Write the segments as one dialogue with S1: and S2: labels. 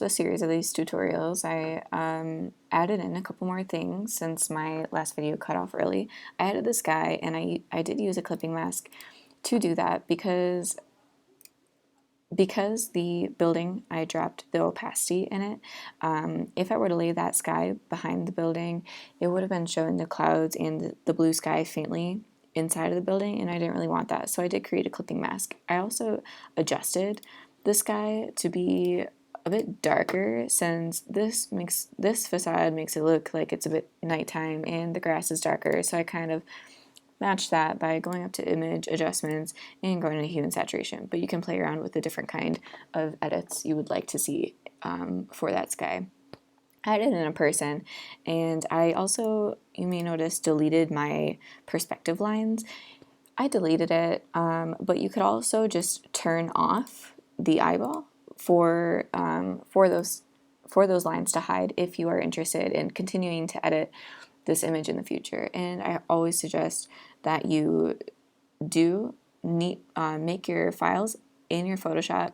S1: a series of these tutorials, I added in a couple more things since my last video cut off early. I added this guy, and I did use a clipping mask to do that because the building, I dropped the opacity in it. If I were to lay that sky behind the building, it would have been showing the clouds and the blue sky faintly inside of the building, and I didn't really want that, so I did create a clipping mask. I also adjusted the sky to be a bit darker, since this facade makes it look like it's a bit nighttime and the grass is darker, so I kind of match that by going up to image adjustments and going to hue and saturation. But you can play around with the different kind of edits you would like to see for that sky. I added in a person, and I also, you may notice, deleted my perspective lines. I deleted it, but you could also just turn off the eyeball for those lines to hide if you are interested in continuing to edit this image in the future. And I always suggest that you do make your files in your Photoshop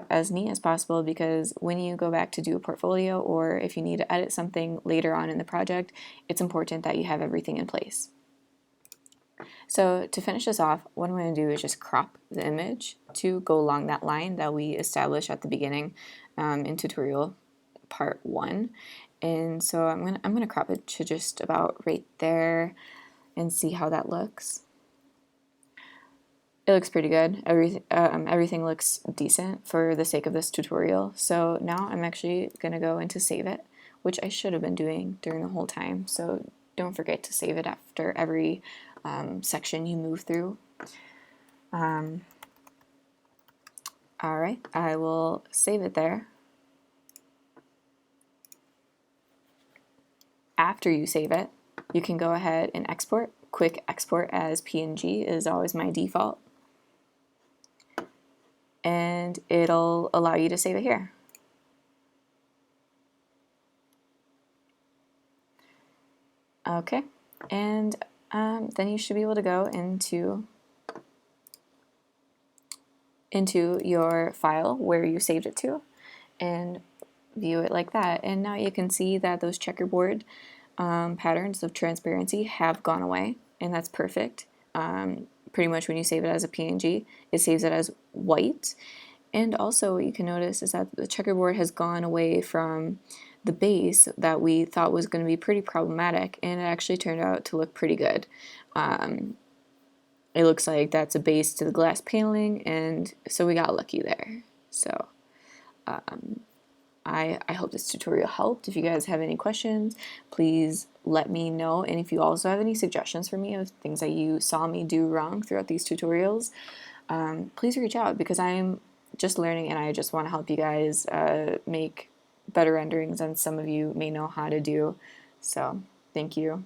S1: as neat as possible, because when you go back to do a portfolio, or if you need to edit something later on in the project, it's important that you have everything in place. So to finish this off, what I'm going to do is just crop the image to go along that line that we established at the beginning in tutorial part 1. And so I'm gonna crop it to just about right there and see how that looks. It looks pretty good. Everything looks decent for the sake of this tutorial. So now I'm actually gonna go into save it, which I should have been doing during the whole time. So don't forget to save it after every section you move through. All right, I will save it there. After you save it, you can go ahead and export. Quick export as PNG is always my default. And it'll allow you to save it here. Okay, and then you should be able to go into your file where you saved it to and view it like that. And now you can see that those checkerboard patterns of transparency have gone away, and that's perfect. Pretty much when you save it as a PNG, it saves it as white. And also what you can notice is that the checkerboard has gone away from the base that we thought was going to be pretty problematic, and it actually turned out to look pretty good. It looks like that's a base to the glass paneling, and so we got lucky there. So I hope this tutorial helped. If you guys have any questions, please let me know. And if you also have any suggestions for me of things that you saw me do wrong throughout these tutorials, please reach out, because I'm just learning and I just want to help you guys make better renderings than some of you may know how to do. So thank you.